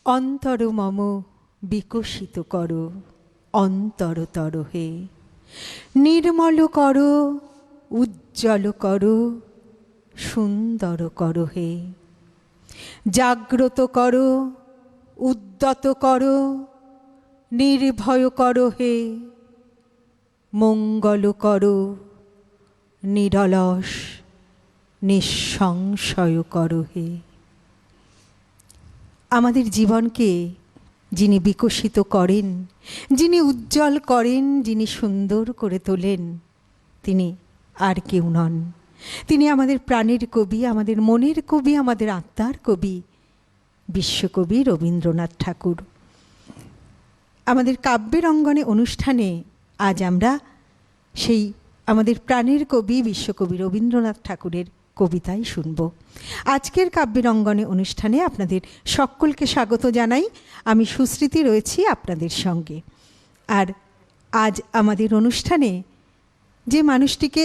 অন্তর মম বিকশিত করো অন্তরতর হে, নির্মল করো, উজ্জ্বল করো, সুন্দর করো হে। জাগ্রত করো, উদ্যত করো, নির্ভয় করো হে। মঙ্গল করো, নিরলস নিঃসংশয় করো হে। আমাদের জীবনকে যিনি বিকশিত করেন, যিনি উজ্জ্বল করেন, যিনি সুন্দর করে তোলেন, তিনি আর কেউ নন। তিনি আমাদের প্রাণের কবি, আমাদের মনের কবি, আমাদের আত্মার কবি, বিশ্বকবি রবীন্দ্রনাথ ঠাকুর। আমাদের কাব্যের অঙ্গনে অনুষ্ঠানে আজ আমরা সেই আমাদের প্রাণের কবি বিশ্বকবি রবীন্দ্রনাথ ঠাকুরের কবিতাই শুনব। আজকের কাব্যের অঙ্গনে অনুষ্ঠানে আপনাদের সকলকে স্বাগত জানাই। আমি সুস্মৃতি রয়েছি আপনাদের সঙ্গে। আর আজ আমাদের অনুষ্ঠানে যে মানুষটিকে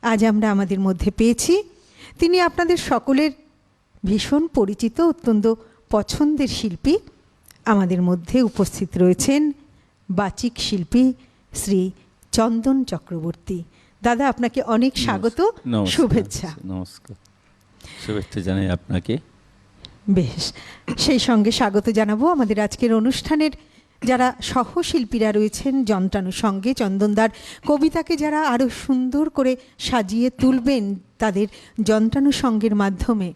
আজ আমরা আমাদের মধ্যে পেয়েছি, তিনি আপনাদের সকলের ভীষণ পরিচিত, অত্যন্ত পছন্দের শিল্পী। আমাদের মধ্যে উপস্থিত রয়েছেন বাচিক শিল্পী শ্রী চন্দন চক্রবর্তী। দাদা, আপনাকে অনেক স্বাগত, শুভেচ্ছা। নমস্কার, শুভেচ্ছা জানাই আপনাকে। বেশ, সেই সঙ্গে স্বাগত জানাবো আমাদের আজকের অনুষ্ঠানের যারা সহশিল্পীরা রয়েছেন যন্ত্রাণু সঙ্গে। চন্দনদার কবিতাকে যারা আরও সুন্দর করে সাজিয়ে তুলবেন তাদের যন্ত্রাণু সঙ্গের মাধ্যমে।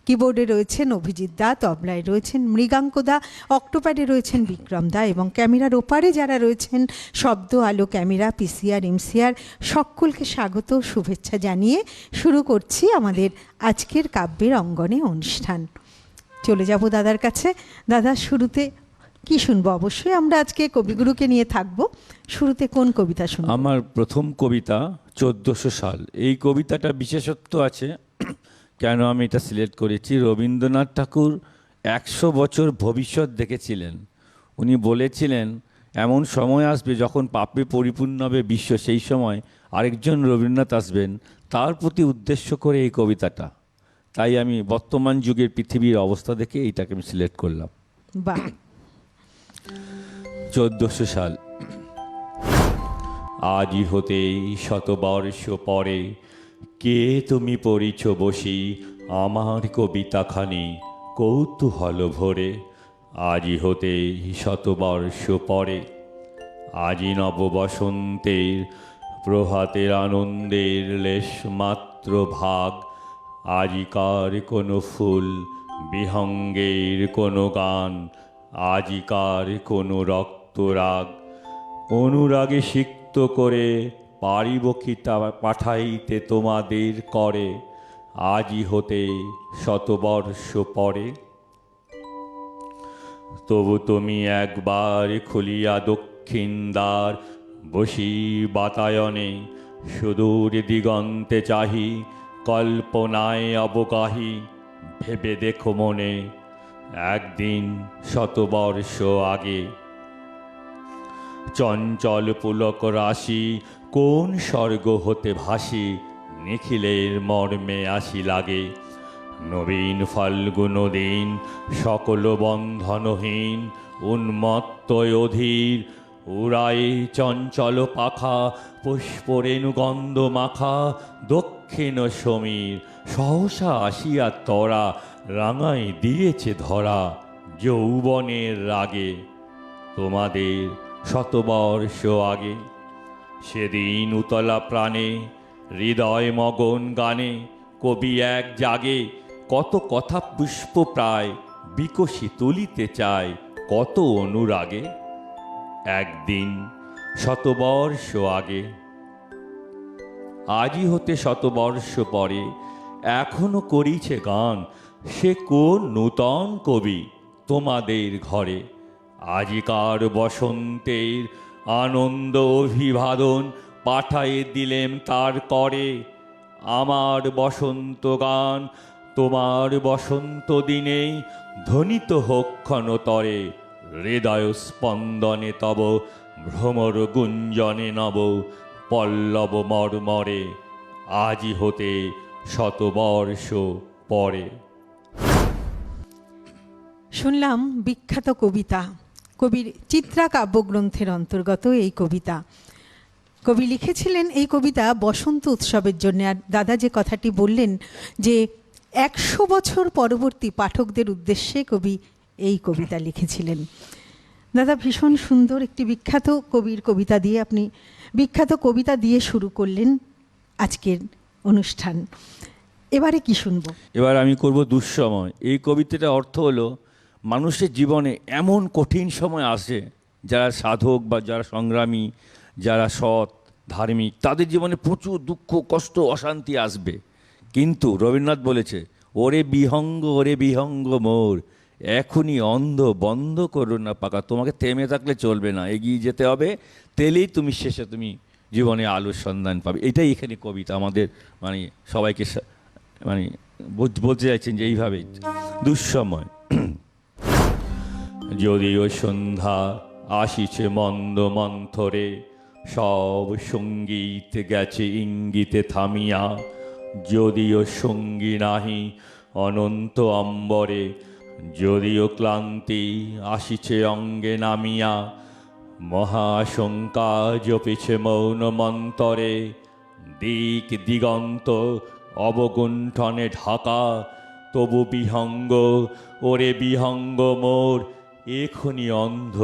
কিবোর্ডে রয়েছেন অভিজিৎ দা, তবলায় রয়েছেন মৃগাঙ্ক দা, অক্টোপ্যাডে রয়েছেন বিক্রম দা, এবং ক্যামেরার ওপারে যারা রয়েছেন শব্দ, আলো, ক্যামেরা, পিসিআর, এমসিআর, সকলকে স্বাগত, শুভেচ্ছা জানিয়ে শুরু করছি আমাদের আজকের কাব্যের অঙ্গনে অনুষ্ঠান। চলে যাব দাদার কাছে। দাদা, শুরুতে কি শুনবো? অবশ্যই আমরা আজকে কবিগুরুকে নিয়ে থাকবো। শুরুতে কোন কবিতা শুনবো? আমার প্রথম কবিতা 1400 সাল। এই কবিতাটা বিশেষত্ব আছে। কেন আমি এটা সিলেক্ট করেছি? রবীন্দ্রনাথ ঠাকুর 100 বছর ভবিষ্যৎ দেখেছিলেন। উনি বলেছিলেন এমন সময় আসবে যখন পাপে পরিপূর্ণ হবে বিশ্ব, সেই সময় আরেকজন রবীন্দ্রনাথ আসবেন। তার প্রতি উদ্দেশ্য করে এই কবিতাটা। তাই আমি বর্তমান যুগের পৃথিবীর অবস্থা দেখে এইটাকে আমি সিলেক্ট করলাম। বাহ। 1400 সাল। আজি হতে শতবর্ষ পরে কে তুমি পড়িছ বসি আমার কবিতাখানি কৌতূহল ভরে। আজি হতে শতবর্ষ পরে, আজি নব বসন্তের প্রভাতের আনন্দের লেশ মাত্র ভাগ। আজিকার কোনো ফুল, বিহঙ্গের কোনো গান, আজিকার কোনো রক্তরাগ। অনুরাগে সিক্ত করে পারিব কি তা পাঠাইতে তোমাদের করে, আজি হতে শতবর্ষ পরে। তবু তুমি একবার খুলিয়া দক্ষিণ দ্বার, বসি বাতায়নে সুদূর দিগন্তে চাহি, কল্পনায় অবগাহী ভেবে দেখো মনে একদিন শতবর্ষ আগে। চঞ্চল পুলক রাশি কোন স্বর্গ হতে ভাসি, নিখিলের মর্মে আসি লাগে। নবীন ফাল্গুন দিন সকল বন্ধনহীন, উন্মত্ত অধীর উড়াই চঞ্চল পাখা, পুষ্পরেণু গন্ধ মাখা দক্ষিণ সমীর। সহসা আসিয়া তরা রাঙাই দিয়েছে ধরা যৌবনের রাগে, তোমাদের শতবর্ষ আগে। সেদিন উতলা প্রাণে হৃদয় মগন গানে কবি এক জাগে, কত কথা পুষ্প প্রায় বিকশি তুলিতে চায় কত অনুরাগে। একদিন শতবর্ষ আগে। আজি হতে শতবর্ষ পরে এখনো করিছে গান, সে কোন নূতন কবি তোমাদের ঘরে। আজিকার বসন্তের আনন্দ অভিবাদন পাঠায়ে দিলেম তার করে। আমার বসন্ত গান তোমার বসন্ত দিনে ধ্বনিত হোক ক্ষণতরে, হৃদয় স্পন্দনে তব ভ্রমর গুঞ্জনে নব পল্লব মর্মরে, আজি হতে শতবর্ষ পরে। শুনলাম বিখ্যাত কবিতা, কবির চিত্রা কাব্যগ্রন্থের অন্তর্গত এই কবিতা। কবি লিখেছিলেন এই কবিতা বসন্ত উৎসবের জন্য। আর দাদা যে কথাটি বললেন যে 100 বছর পরবর্তী পাঠকদের উদ্দেশ্যে কবি এই কবিতা লিখেছিলেন। দাদা ভীষণ সুন্দর একটি বিখ্যাত কবির কবিতা দিয়ে, আপনি বিখ্যাত কবিতা দিয়ে শুরু করলেন আজকের অনুষ্ঠান। এবারে কি শুনবো? এবার আমি করব দুঃসময়। এই কবিতাটা অর্থ হলো মানুষের জীবনে এমন কঠিন সময় আসে, যারা সাধক বা যারা সংগ্রামী, যারা সৎ ধার্মিক, তাদের জীবনে প্রচুর দুঃখ কষ্ট অশান্তি আসবে। কিন্তু রবীন্দ্রনাথ বলেছে, ওরে বিহঙ্গ মোর, এখনই অন্ধ বন্ধ করো না পাকা। তোমাকে থেমে থাকলে চলবে না, এগিয়ে যেতে হবে, তেলেই তুমি শেষে তুমি জীবনে আলোর সন্ধান পাবে। এটাই এখানে কবিতা আমাদের মানে সবাইকে মানে বলতে চাইছেন যে এইভাবেই দুঃসময়। যদিও সন্ধ্যা আসিছে মন্দ মন্থরে, সব সঙ্গীত গেছে ইঙ্গিতে থামিয়া। যদিও সঙ্গী নাহি অনন্ত অম্বরে, যদিও ক্লান্তি আসিছে অঙ্গে নামিয়া। মহাশঙ্কা জপিছে মৌন মন্তরে, দিক দিগন্ত অবগুণ্ঠনে ঢাকা। তবু বিহঙ্গ, ওরে বিহঙ্গ মোর, এখনি অন্ধ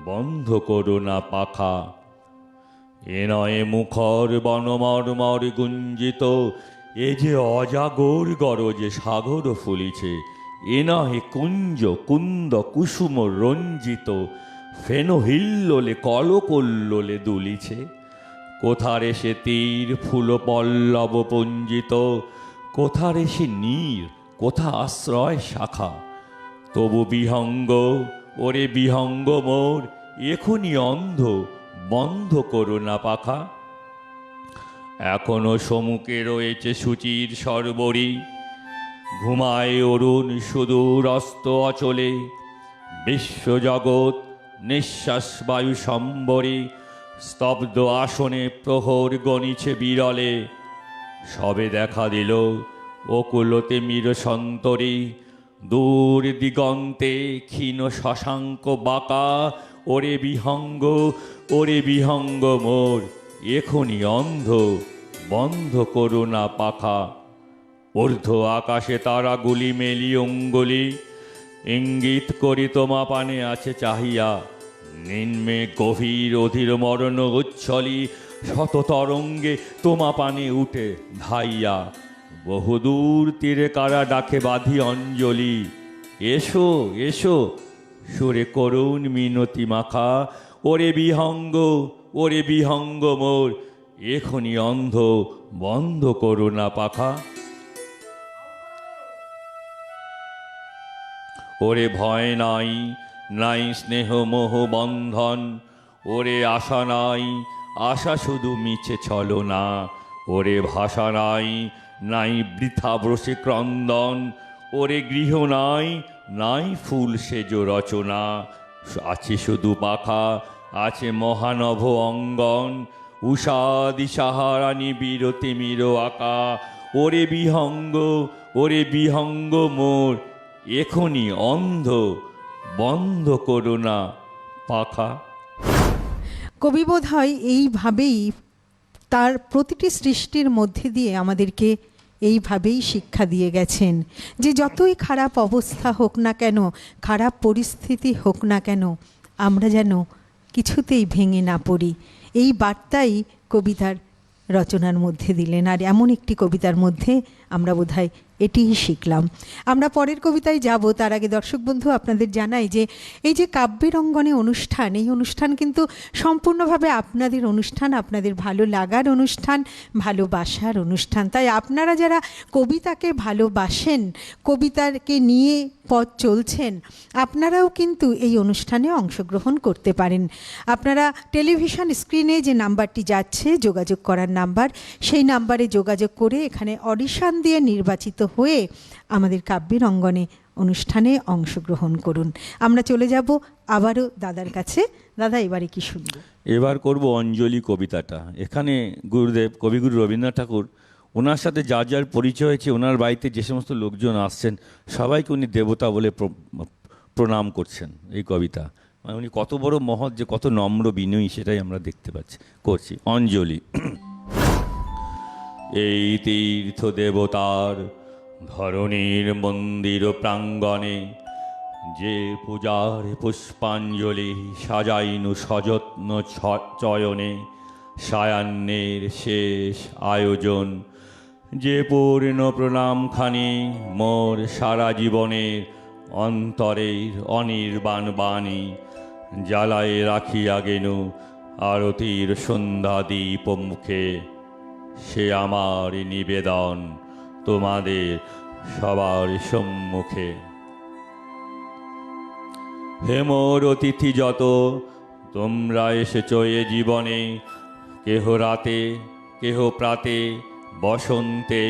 বন্ধ করো না পাখা। এ নয় মুখর বনমর্মর গুঞ্জিত, এ যে অজাগর গরজে সাগর ফুলিছে। এ নহে কুঞ্জ কুন্দ কুসুম রঞ্জিত, ফেন হিল্লোলে কলকল্লোলে দুলিছে। কোথারে সে তীর ফুল পল্লব পুঞ্জিত, কোথারে সে নীর, কোথা আশ্রয় শাখা। তবু বিহঙ্গ, ওরে বিহঙ্গ মোর, এখনি অন্ধ বন্ধ করো না পাখা। এখনো সমুখে রয়েছে সূচির সরবরি, ঘুমায় অরুণ সুদূর অস্ত অচলে। বিশ্বজগৎ নিঃশ্বাস বায়ু সম্বরে, স্তব্ধ আসনে প্রহর গণিছে বিরলে। সবে দেখা দিল অকুলতে মির সন্তরী, দূর দিগন্তে ক্ষীণ শশাঙ্ক বাঁকা। ওরে বিহঙ্গ মোর, এখনি অন্ধ বন্ধ করো না পাখা। ঊর্ধ্ব আকাশে তারাগুলি মেলি অঙ্গুলি, ইঙ্গিত করি তোমা পানে আছে চাহিয়া। নিম্নে গভীর অধীর মরণ উচ্ছলি, শত তরঙ্গে তোমা পানে উঠে ধাইয়া। বহুদূর তীরে কারা ডাকে বাঁধি অঞ্জলি, এসো এসো সুরে করুণ মিনতি মাখা। ওরে বিহঙ্গ মোর, এখনি অন্ধ বন্ধ করো না পাখা। ওরে ভয় নাই, নাই স্নেহ মোহ বন্ধন, ওরে আশা নাই, আশা শুধু মিছে ছলনা। ওরে ভাষা নাই, নাই বৃথা ব্রসে ক্রন্দন, ওরে গৃহ নাই, নাই ফুল সেজ রচনা। আছে শুধু পাখা, আছে মহানভ অঙ্গন, উষা দিশাহারানি বিরতি মির আকা। ওরে বিহঙ্গ মোর, এখনি অন্ধ বন্ধ করো না পাখা। কবি বোধ হয় এইভাবেই তার প্রতিটি সৃষ্টির মধ্যে দিয়ে আমাদেরকে এইভাবেই শিক্ষা দিয়ে গেছেন যে যতই খারাপ অবস্থা হোক না কেন, খারাপ পরিস্থিতি হোক না কেন, আমরা যেন কিছুতেই ভেঙে না পড়ি। এই বার্তাই কবিতার রচনার মধ্যে দিলেন। আর এমন একটি কবিতার মধ্যে আমরা বোধহয় এটিই শিখলাম। আমরা পরের কবিতায় যাব, তার আগে দর্শক বন্ধু আপনাদের জানাই যে এই যে কাব্যের অঙ্গনে অনুষ্ঠান, এই অনুষ্ঠান কিন্তু সম্পূর্ণভাবে আপনাদের অনুষ্ঠান, আপনাদের ভালো লাগার অনুষ্ঠান, ভালোবাসার অনুষ্ঠান। তাই আপনারা যারা কবিতাকে ভালোবাসেন, কবিতাকে নিয়ে পথ চলছেন, আপনারাও কিন্তু এই অনুষ্ঠানে অংশগ্রহণ করতে পারেন। আপনারা টেলিভিশন স্ক্রিনে যে নাম্বারটি যাচ্ছে যোগাযোগ করার নাম্বার, সেই নাম্বারে যোগাযোগ করে এখানে অডিশন দিয়ে নির্বাচিত হয়ে আমাদের কাব্যের অঙ্গনে অনুষ্ঠানে অংশগ্রহণ করুন। আমরা চলে যাব আবারও দাদার কাছে। দাদা এবারে কি শুনব? এবার করব অঞ্জলি কবিতাটা। এখানে গুরুদেব কবিগুরু রবীন্দ্রনাথ ঠাকুর, ওনার সাথে যার যার পরিচয় হয়েছে, ওনার বাড়িতে যে সমস্ত লোকজন আসছেন সবাইকে উনি দেবতা বলে প্রণাম করছেন এই কবিতা। মানে উনি কত বড় মহৎ, যে কত নম্র বিনয়ী, সেটাই আমরা দেখতে পাচ্ছি। করছি অঞ্জলি। এই তীর্থ দেবতার ধরণীর মন্দির প্রাঙ্গণে যে পূজার পুষ্পাঞ্জলি সাজাইনু সযত্ন চয়নে, সায়ান্নের শেষ আয়োজন, যে পূর্ণ প্রণামখানি মোর সারা জীবনের অন্তরের অনির্বাণ বাণী জ্বালায় রাখিয়া গেনু আরতির সন্ধ্যা দীপ মুখে, সে আমার নিবেদন তোমাদের সবার সম্মুখে। হে মোর অতিথি যত, তোমরা এসেছ এ জীবনে, কেহ রাতে কেহ প্রাতে, বসন্তে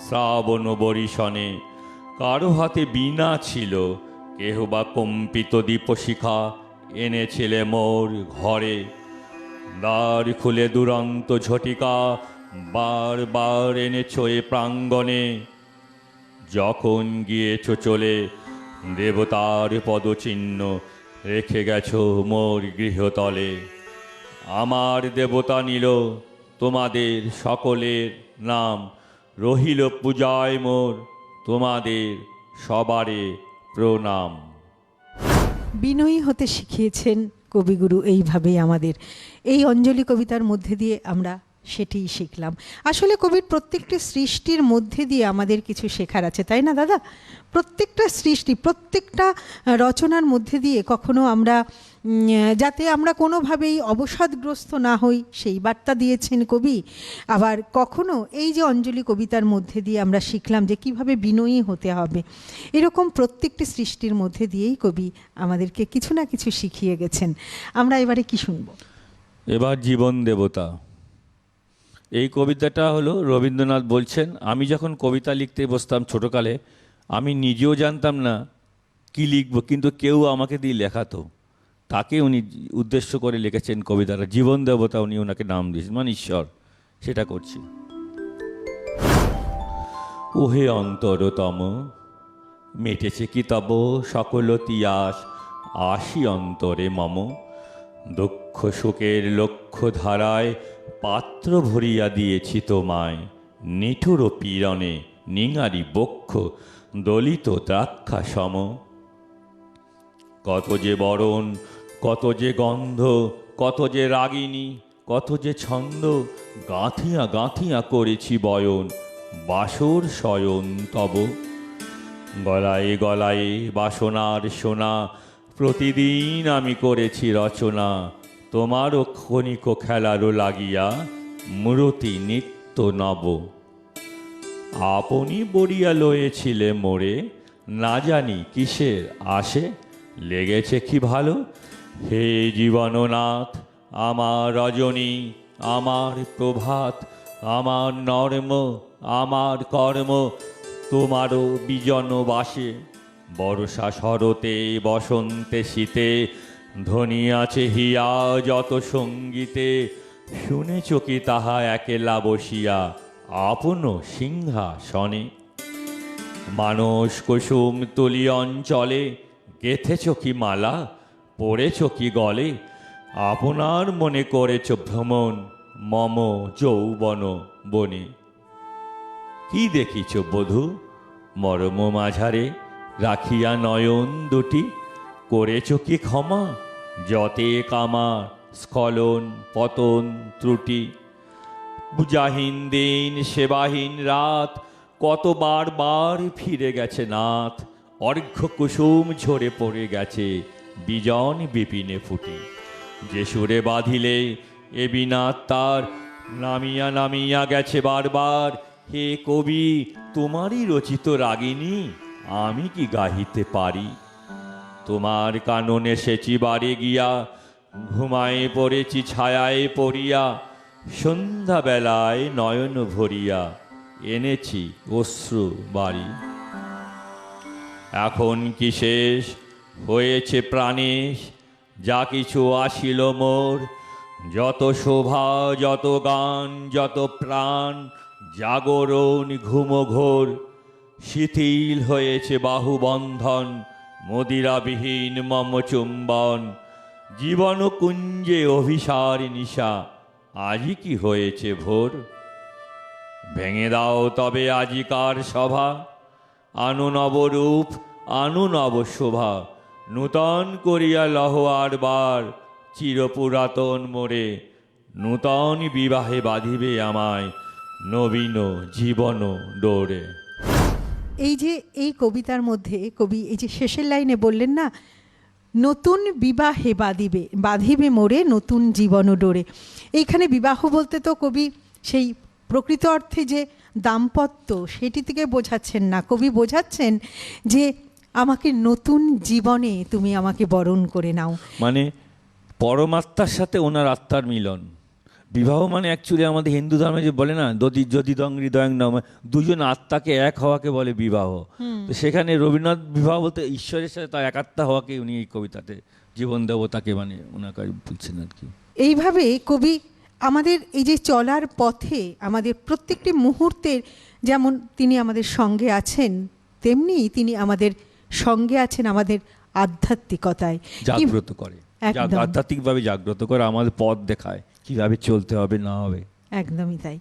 শ্রাবণ বরিশনে। কারো হাতে বীণা ছিল, কেহ বা কম্পিত দীপশিখা এনেছিলে মোর ঘরে। দ্বার খুলে দুরন্ত ঝটিকা বারবার এনেছ এ প্রাঙ্গণে। যখন গিয়েছ চলে দেবতার পদচিহ্ন রেখে গেছ মোর গৃহতলে। আমার দেবতা নিল তোমাদের সকলের নাম, রহিল পূজায় মোর তোমাদের সবারে প্রণাম। বিনয়ী হতে শিখিয়েছেন কবিগুরু এইভাবেই আমাদের। এই অঞ্জলি কবিতার মধ্যে দিয়ে আমরা সেটিই শিখলাম। আসলে কবির প্রত্যেকটি সৃষ্টির মধ্যে দিয়ে আমাদের কিছু শেখার আছে, তাই না দাদা? প্রত্যেকটা সৃষ্টি, প্রত্যেকটা রচনার মধ্যে দিয়ে কখনো আমরা যাতে আমরা কোনোভাবেই অবসাদগ্রস্ত না হই সেই বার্তা দিয়েছেন কবি। আবার কখনো এই যে অঞ্জলি কবিতার মধ্যে দিয়ে আমরা শিখলাম যে কিভাবে বিনয়ী হতে হবে। এরকম প্রত্যেকটি সৃষ্টির মধ্যে দিয়েই কবি আমাদেরকে কিছু না কিছু শিখিয়ে গেছেন। আমরা এবারে কি শুনব? এবার জীবন দেবতা। এই কবিতাটা হলো রবীন্দ্রনাথ বলছেন, আমি যখন কবিতা লিখতে বসতাম ছোটোকালে, আমি নিজেও জানতাম না কি লিখব, কিন্তু কেউ আমাকে দিয়ে লেখাতো। তাকে উনি উদ্দেশ্য করে লিখেছেন কবিতাটা। জীবন দেবতা উনি ওনাকে নাম দিয়েছেন, মানে ঈশ্বর। সেটা করছি। ওহে অন্তরতম, মেটেছে কি তব সকল তিয়াস, আসি অন্তরে মম। দুঃখ সুখের লক্ষ্য ধারায় পাত্র ভরিয়া দিয়েছি তোমায়, নিঠুর পীড়নে নিঙারি বক্ষ দলিত দ্রাক্ষা সম। কত যে বরণ, কত যে গন্ধ, কত যে রাগিনী, কত যে ছন্দ, গাঁথিয়া গাঁথিয়া করেছি বয়ন, বাসর শয়ন তব। গলায় গলায় বাসনার সোনা, প্রতিদিন আমি করেছি রচনা, তোমারও ক্ষণিক খেলারও লাগিয়া মূরতি নিত্য নব। আপনি বরিয়া লয়েছিলে মোরে, না জানি কিসের আসে, লেগেছে কি ভালো। হে জীবননাথ, আমার রজনী, আমার প্রভাত, আমার নর্ম, আমার কর্ম তোমারও বিজন বাসে। বর্ষা শরতে বসন্তে শীতে ধ্বনিয়াছে হিয়া যত সঙ্গীতে, শুনেছ কি তাহা একেলা বসিয়া আপন সিংহাসনে। মানস কুসুম তুলি অঞ্চলে গেথেছ কি মালা, পড়েছ কি গলে, আপনার মনে করেছ ভ্রমণ মম যৌবন বনে। কি দেখিছ বধূ মরম মাঝারে, রাখিয়া নয়ন দুটি, করেছ কি ক্ষমা যতে কামার স্খলন পতন ত্রুটি। পূজাহীন দিন সেবাহীন রাত, কতবার বার ফিরে গেছে নাথ, অর্ঘ্য কুসুম ঝরে পড়ে গেছে বিজন বিপিনে ফুটি। যে সুরে বাঁধিলে এ বিনাথ তার, নামিয়া নামিয়া গেছে বারবার। হে কবি, তোমারই রচিত রাগিনী আমি কি গাহিতে পারি। তোমার কাননে এসেছি বাড়ি গিয়া, ঘুমায় পড়েছি ছায়ায় পড়িয়া, সন্ধ্যাবেলায় নয়ন ভরিয়া এনেছি অশ্রু বাড়ি। এখন কি শেষ হয়েছে প্রাণেশ, যা কিছু আসিল মোর, যত শোভা যত গান যত প্রাণ, জাগরণ ঘুমঘোর। শিথিল হয়েছে বাহুবন্ধন, মদিরাবিহীন মম চুম্বন, জীবন কুঞ্জে অভিসার নিশা, আজই কি হয়েছে ভোর। ভেঙে দাও তবে আজিকার সভা, আনু নবরূপ আনু নব শোভা, নূতন করিয়া লহ আর বার, চিরপুরাতন মোরে নূতন বিবাহে বাঁধিবে আমায়, নবীন জীবন ডোরে। এই যে এই কবিতার মধ্যে কবি এই যে শেষের লাইনে বললেন না, নতুন বিবাহে বাঁধিবে বাঁধিবে মোরে নতুন জীবন ডোরে। এইখানে বিবাহ বলতে তো কবি সেই প্রকৃত অর্থে যে দাম্পত্য সেটি থেকে বোঝাচ্ছেন না, কবি বোঝাচ্ছেন যে আমাকে নতুন জীবনে তুমি আমাকে বরণ করে নাও। মানে পরমাত্মার সাথে ওনার আত্মার মিলন। বিবাহ মানে অ্যাকচুয়ালি আমাদের হিন্দু ধর্মে যে বলে না, যদি দং হৃদয়ং নম, দুজন আত্মাকে এক হওয়াকে বলে বিবাহ। তো সেখানে রবীন্দ্রনাথ বিবাহ বলতে ঈশ্বরের সাথে তার একাত্মা হওয়াকে উনি এই কবিতাতে জীবন দেবতাকে মানে ওনাকে বলছেন আর কি। এইভাবে কবি আমাদের এই যে চলার পথে আমাদের প্রত্যেকটি মুহূর্তের যেমন তিনি আমাদের সঙ্গে আছেন, তেমনি তিনি আমাদের সঙ্গে আছেন আমাদের আধ্যাত্মিকতায়, জাগ্রত করে, একদম। আধ্যাত্মিকভাবে জাগ্রত করে, আমাদের পথ দেখায় কিভাবে চলতে হবে না হবে। একদমই তাই।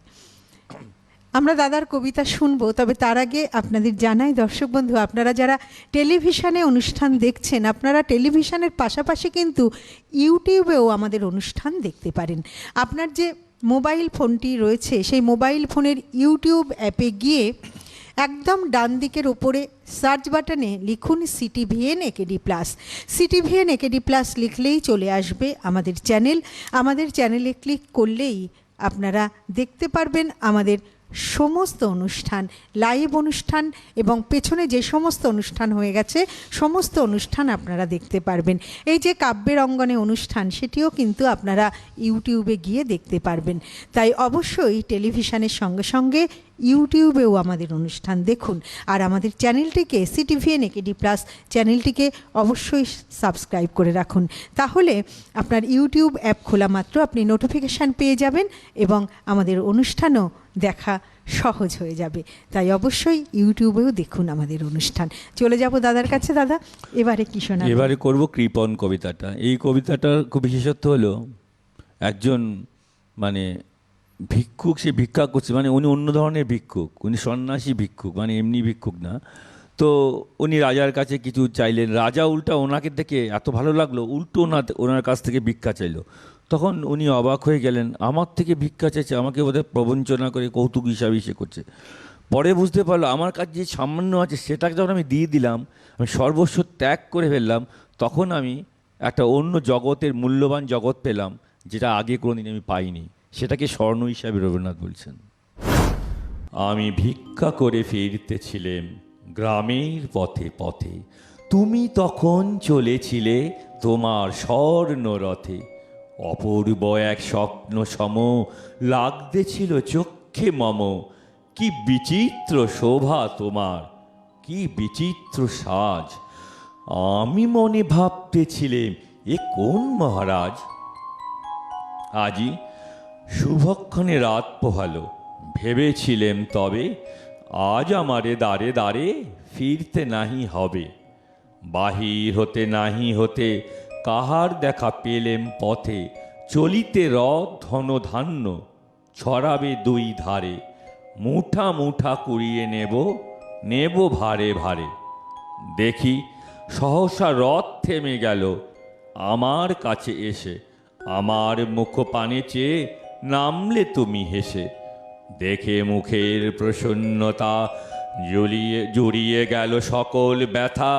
আমরা দাদার কবিতা শুনবো, তবে তার আগে আপনাদের জানাই দর্শক বন্ধু, আপনারা যারা টেলিভিশনে অনুষ্ঠান দেখছেন, আপনারা টেলিভিশনের পাশাপাশি কিন্তু ইউটিউবেও আমাদের অনুষ্ঠান দেখতে পারেন। আপনার যে মোবাইল ফোনটি রয়েছে সেই মোবাইল ফোনের ইউটিউব অ্যাপে গিয়ে একদম ডান দিকের ওপরে সার্চ বাটনে লিখুন CTVN AKD+। CTVN AKD+ লিখলেই চলে আসবে আমাদের চ্যানেল। আমাদের চ্যানেলে ক্লিক করলেই আপনারা দেখতে পারবেন আমাদের সমস্ত অনুষ্ঠান, লাইভ অনুষ্ঠান এবং পেছনে যে সমস্ত অনুষ্ঠান হয়ে গেছে সমস্ত অনুষ্ঠান আপনারা দেখতে পারবেন। এই যে কাব্যের অঙ্গনে অনুষ্ঠান, সেটিও কিন্তু আপনারা ইউটিউবে গিয়ে দেখতে পারবেন। তাই অবশ্যই টেলিভিশনের সঙ্গে সঙ্গে ইউটিউবেও আমাদের অনুষ্ঠান দেখুন। আর আমাদের চ্যানেলটিকে CTVN AKD+ চ্যানেলটিকে অবশ্যই সাবস্ক্রাইব করে রাখুন। তাহলে আপনার ইউটিউব অ্যাপ খোলা মাত্র আপনি নোটিফিকেশান পেয়ে যাবেন এবং আমাদের অনুষ্ঠানও দেখা সহজ হয়ে যাবে। তাই অবশ্যই ইউটিউবেও দেখুন আমাদের অনুষ্ঠান। চলে যাব দাদার কাছে। দাদা, এবারে কি শোনা? এবারে করব কৃপণ কবিতাটা। এই কবিতাটার খুব বিশেষত্ব হলো, একজন মানে ভিক্ষুক, সে ভিক্ষা করছে, মানে উনি অন্য ধরনের ভিক্ষুক, উনি সন্ন্যাসী ভিক্ষুক, মানে এমনি ভিক্ষুক না। তো উনি রাজার কাছে কিছু চাইলেন, রাজা উল্টা ওনাকে দেখে এত ভালো লাগলো, উল্টো ওনার কাছ থেকে ভিক্ষা চাইলো। তখন উনি অবাক হয়ে গেলেন, আমার থেকে ভিক্ষা চাইছে, আমাকে বোধহয় প্রবঞ্চনা করে কৌতুক হিসাবে সে করছে। পরে বুঝতে পারলো আমার কাছে যে সামান্য আছে সেটাকে যখন আমি দিয়ে দিলাম, আমি সর্বস্ব ত্যাগ করে ফেললাম, তখন আমি একটা অন্য জগতের মূল্যবান জগৎ পেলাম, যেটা আগে কোনোদিন আমি পাইনি। সেটাকে স্বর্ণ হিসাবে রবীন্দ্রনাথ বলছেন। আমি ভিক্ষা করে ফিরতেছিলেম গ্রামের পথে পথে, তুমি তখন চলেছিলে তোমার স্বর্ণ রথে। অপূর্ব এক স্বপ্ন সম লাগতেছিল চক্ষে মম, কি বিচিত্র শোভা তোমার, কি বিচিত্র সাজ। আমি মনে ভাবতেছিলেম এ কোন মহারাজ। আজি শুভক্ষণে রাত পোহালো, ভেবেছিলেম তবে আজ আমারে দ্বারে দ্বারে ফিরতে নাহি হবে। বাহির হতে নাহি হতে কাহার দেখা পেলেম পথে, চলিতে রথ ধন ধান্য ছড়াবে দুই ধারে। মুঠা মুঠা কুড়িয়ে নেব নেব ভারে ভারে। দেখি সহসা রথ থেমে গেল আমার কাছে এসে, আমার মুখ পানে চেয়ে নামলে তুমি হেসে। দেখে মুখের প্রসন্নতা জুড়িয়ে গেল সকল ব্যথা।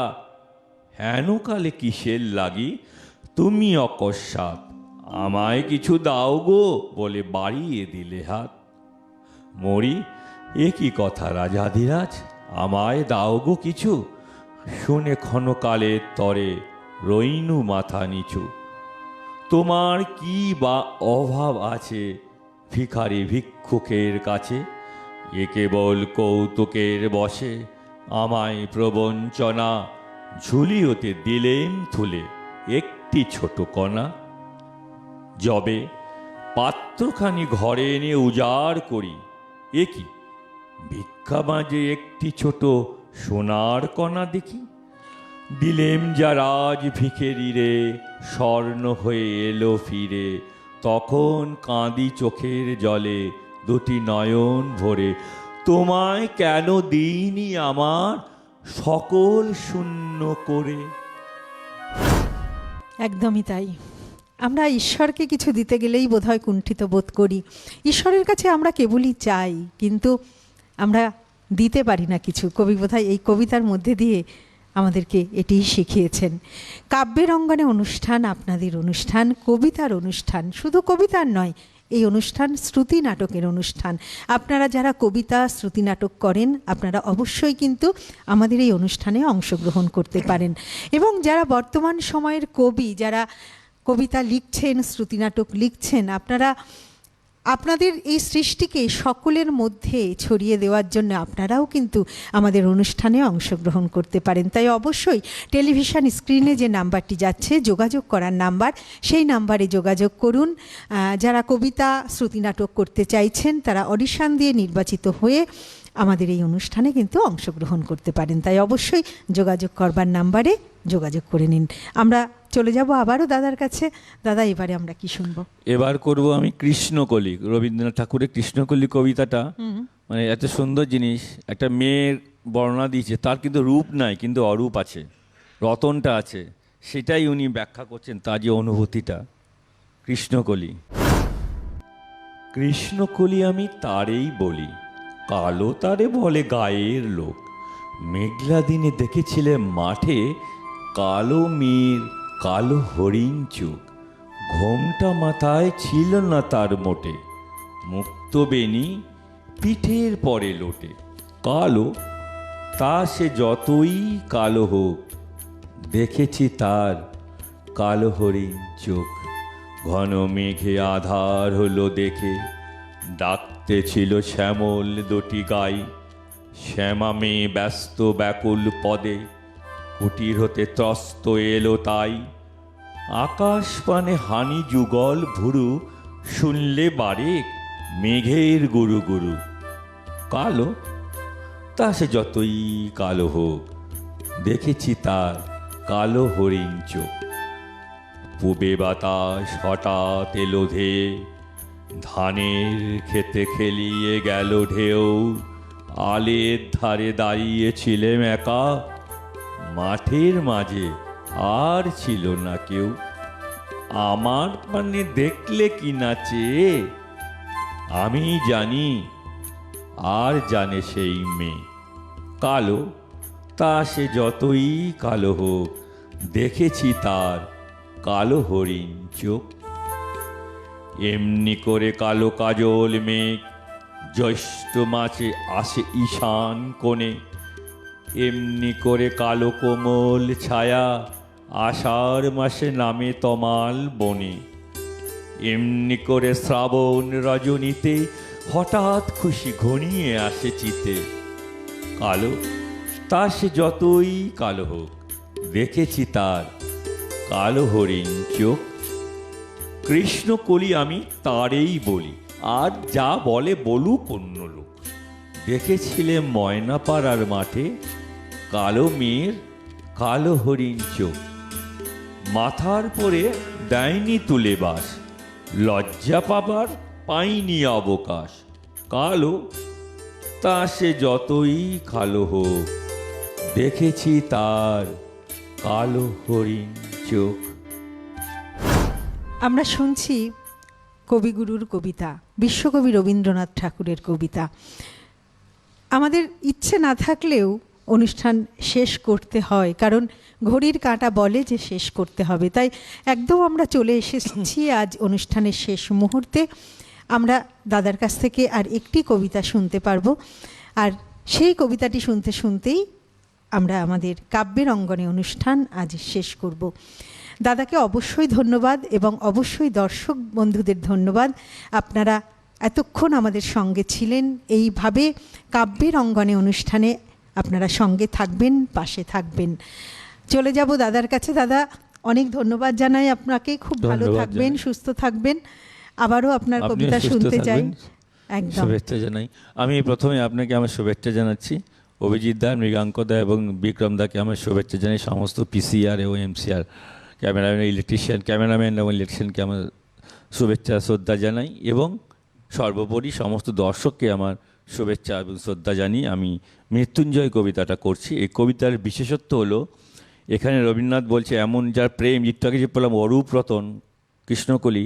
হেন কালে কিসের লাগি তুমি অকস্মাৎ, আমায় কিছু দাও গো বলে বাড়িয়ে দিলে হাত। মরি এ কি কথা রাজাধিরাজ, আমায় দাও গো কিছু। শুনে ক্ষণকালের তরে রইনু মাথা নিচু। তোমার কি বা অভাব আছে ভিখারি ভিক্ষুকের কাছে, এ কেবল কৌতুকের বসে আমায় প্রবঞ্চনা। ঝুলিওতে দিলেম তুলে একটি ছোট কণা। যবে পাত্রখানি ঘরে এনে উজাড় করি, এ কি ভিক্ষা মাঝে একটি ছোট সোনার কণা দেখি। দিলেম যা রাজ ভিখেরি রে, স্বর্ণ হয়ে এলো ফিরে, তখন কাঁদি চোখের জলে, দুটি নয়ন ভরে, তোমায় কেন দিইনি আমার সকল শূন্য করে। একদমই তাই। আমরা ঈশ্বরকে কিছু দিতে গেলেই বোধহয় কুণ্ঠিত বোধ করি। ঈশ্বরের কাছে আমরা কেবলই চাই, কিন্তু আমরা দিতে পারি না কিছু। কবি বোধহয় এই কবিতার মধ্যে দিয়ে আমাদেরকে এটিই শিখিয়েছেন। কাব্যের অঙ্গনে অনুষ্ঠান, আপনাদের অনুষ্ঠান, কবিতার অনুষ্ঠান, শুধু কবিতার নয়, এই অনুষ্ঠান শ্রুতি নাটকের অনুষ্ঠান। আপনারা যারা কবিতা শ্রুতি নাটক করেন, আপনারা অবশ্যই কিন্তু আমাদের এই অনুষ্ঠানে অংশগ্রহণ করতে পারেন। এবং যারা বর্তমান সময়ের কবি, যারা কবিতা লিখছেন, শ্রুতি নাটক লিখছেন, আপনারা আপনাদের এই সৃষ্টিকে সকলের মধ্যে ছড়িয়ে দেওয়ার জন্য আপনারাও কিন্তু আমাদের অনুষ্ঠানে অংশগ্রহণ করতে পারেন। তাই অবশ্যই টেলিভিশন স্ক্রিনে যে নাম্বারটি যাচ্ছে, যোগাযোগ করার নাম্বার, সেই নাম্বারে যোগাযোগ করুন। যারা কবিতা শ্রুতি নাটক করতে চাইছেন, তারা অডিশন দিয়ে নির্বাচিত হয়ে আমাদের এই অনুষ্ঠানে কিন্তু অংশগ্রহণ করতে পারেন। তাই অবশ্যই যোগাযোগ করবার নাম্বারে যোগাযোগ করে নিন। আমরা চলে যাব আবারও দাদার কাছে। দাদা, এবারে আমরা কি শুনবো? এবার করব আমি কৃষ্ণকলি, রবীন্দ্রনাথ ঠাকুরের কৃষ্ণকলি কবিতাটা। মানে এত সুন্দর জিনিস, একটা মেয়ের বর্ণনা দিয়েছে, তার কিন্তু রূপ নাই, কিন্তু অরূপ আছে, রতনটা আছে, সেটাই উনি ব্যাখ্যা করছেন, তার যে অনুভূতিটা। কৃষ্ণকলি। কৃষ্ণকলি আমি তারেই বলি, কালো তারে বলে গায়ের লোক। মেঘলা দিনে দেখেছিলে মাঠে, কালো মেয়ের কালো হরিণ চোখ। ঘোমটা মাথায় ছিল না তার মোটে, মুক্ত বেনি পিঠের পরে লোটে। কালো, তা সে যতই কালো হোক, দেখেছি তার কালো হরিণ চোখ। ঘন মেঘে আধার হলো দেখে, ডাকতে ছিল শ্যামল দুটি গাই। শ্যামা মেয়ে ব্যস্ত ব্যাকুল পদে, কুটির হতে ত্রস্ত এলো তাই। আকাশ পানে হানি যুগল ভুরু, শুনলে বারে মেঘের গুরু গুরু। কালো, তা সে যতই কালো হোক, দেখেছি তার কালো হরিণ চোখ। পূবে বাতাস হঠাৎ এলো ধেয়ে, ধানের খেতে খেলিয়ে গেল ঢেউ। আলের ধারে দাঁড়িয়েছিলেম একা, মাঠের মাঝে আর ছিল না কেউ। আমার মানে দেখলে কি নাচে, আমি জানি আর জানে সেই মেয়ে। কালো, তা সে যতই কালো হোক, দেখেছি তার কালো হরিণ চোখ। এমনি করে কালো কাজল মেঘ জ্যৈষ্ঠ মাসে আসে ঈশান কোণে। এমনি করে কালো কোমল ছায়া আষাঢ় মাসে নামে তমাল বনে। এমনি করে শ্রাবণ রজনীতে হঠাৎ খুশি ঘনিয়ে আসে চিতে। কালো, তা সে যতই কালো হোক, দেখেছি তার কালো হরিণ চোখ। কৃষ্ণকলি আমি তারেই বলি, আর যা বলে বলুক অন্য লোক। দেখেছিলে ময়নাপাড়ার মাঠে, কালো মেয়ের কালো হরিণ চোখ। মাথার পরে দেয়নি তুলে বাস, লজ্জা পাবার পাইনি অবকাশ। কালো, তা সে যতই কালো হোক, দেখেছি তার কালো হরিণ চোখ। আমরা শুনছি কবিগুরুর কবিতা, বিশ্বকবি রবীন্দ্রনাথ ঠাকুরের কবিতা। আমাদের ইচ্ছে না থাকলেও অনুষ্ঠান শেষ করতে হয়, কারণ ঘড়ির কাঁটা বলে যে শেষ করতে হবে। তাই একদম আমরা চলে এসেছি আজ অনুষ্ঠানের শেষ মুহূর্তে। আমরা দাদার কাছ থেকে আর একটি কবিতা শুনতে পারবো, আর সেই কবিতাটি শুনতে শুনতেই আমরা আমাদের কাব্যের অঙ্গনে অনুষ্ঠান আজ শেষ করব। দাদাকে অবশ্যই ধন্যবাদ, এবং অবশ্যই দর্শক বন্ধুদের ধন্যবাদ। আপনারা এতক্ষণ আমাদের সঙ্গে ছিলেন। এইভাবে কাব্যের অঙ্গনে অনুষ্ঠানে আপনারা সঙ্গে থাকবেন, পাশে থাকবেন। চলে যাব দাদার কাছে। দাদা, অনেক ধন্যবাদ জানাই আপনাকে। খুব ভালো থাকবেন, সুস্থ থাকবেন। আবারও আপনার কবিতা শুনতে চাই। একদম শুভেচ্ছা জানাই। আমি প্রথমে আপনাকে আমার শুভেচ্ছা জানাচ্ছি। অভিজিৎ দা, মৃগাঙ্ক দা এবং বিক্রম দাকে আমার শুভেচ্ছা জানাই। সমস্ত পিসিআর এবং এমসিআর ক্যামেরাম্যান, ইলেকট্রিশিয়ান, ক্যামেরাম্যান এবং ইলেকট্রিশিয়ানকে আমার শুভেচ্ছা শ্রদ্ধা জানাই, এবং সর্বোপরি সমস্ত দর্শককে আমার শুভেচ্ছা এবং শ্রদ্ধা জানিয়ে আমি মৃত্যুঞ্জয় কবিতাটা করছি। এই কবিতার বিশেষত্ব হলো, এখানে রবীন্দ্রনাথ বলছে এমন যার প্রেম, একটু আগে যে বললাম অরূপ রতন, কৃষ্ণকলি,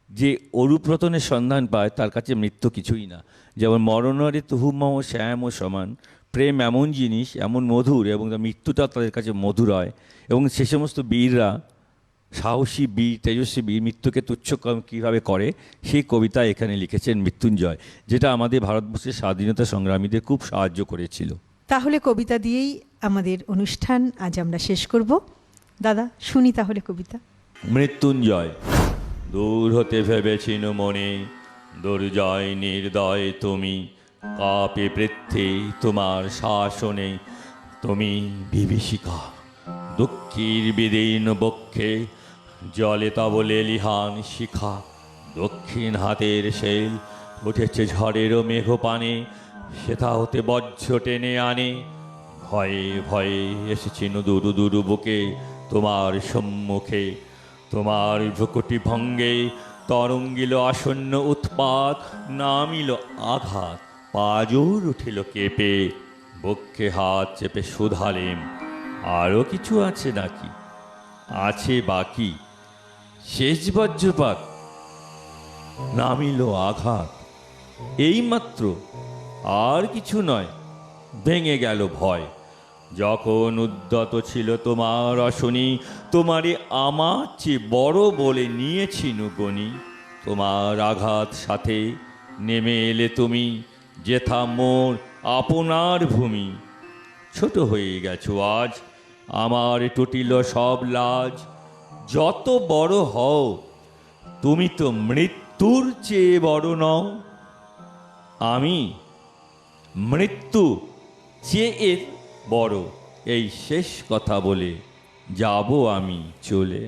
যে অরূপ রতনের সন্ধান পায় তার কাছে মৃত্যু কিছুই না। যেমন মরণরে তুহু মম শ্যাম ও সমান, প্রেম এমন জিনিস, এমন মধুর, এবং তার মৃত্যুটা তাদের কাছে মধুর হয়। এবং সে সমস্ত বীররা, সাহসী বীর, তেজস্বী বীর, মৃত্যুকে তুচ্ছ কীভাবে করে সেই কবিতা এখানে লিখেছেন মৃত্যুঞ্জয়, যেটা আমাদের ভারতবর্ষের স্বাধীনতা সংগ্রামীদের খুব সাহায্য করেছিল। তাহলে কবিতা দিয়েই আমাদের অনুষ্ঠান আজ আমরা শেষ করব। দাদা, শুনি তাহলে কবিতা। মৃত্যুঞ্জয়। দূর হতে ভেবেছিন মনে, দুর্জয় নির্দয় তুমি, কাপে পৃথ্বী তোমার শাসনে, তুমি বিভীষিকা, দুঃখীর বিদীর্ণ বক্ষে জলে তব লেলিহান শিখা, দক্ষিণ হাতের শেল উঠেছে ঝড়েরও মেঘপানে, সেথা হতে বজ্র টেনে আনে, ভয়ে ভয়ে এসেছি দুরু দুরু বুকে তোমার সম্মুখে, তোমার ভ্রুকুটি ভঙ্গে তরঙ্গিল আসন্ন উৎপাত, নামিল আঘাত, পাজর উঠিল কেঁপে, বক্ষে হাত চেপে শুধালেম, আরও কিছু আছে নাকি, আছে বাকি, শেষ বজ্রপাত, নামিল আঘাত, এইমাত্র, আর কিছু নয়, ভেঙে গেল ভয়। যখন উদ্যত ছিল তোমার অশনি, তোমারে আমার চেয়ে বড় বলে নিয়েছি নুগনি, তোমার আঘাত সাথে নেমে এলে তুমি, যেথা মোর আপনার ভূমি, ছোট হয়ে গেছো আজ, আমার টুটিল সব লাজ, যত বড় হও তুমি তো মৃত্যুর চেয়ে বড় নও, আমি মৃত্যু চেয়ে বড়, এই শেষ কথা বলে যাব আমি চলে।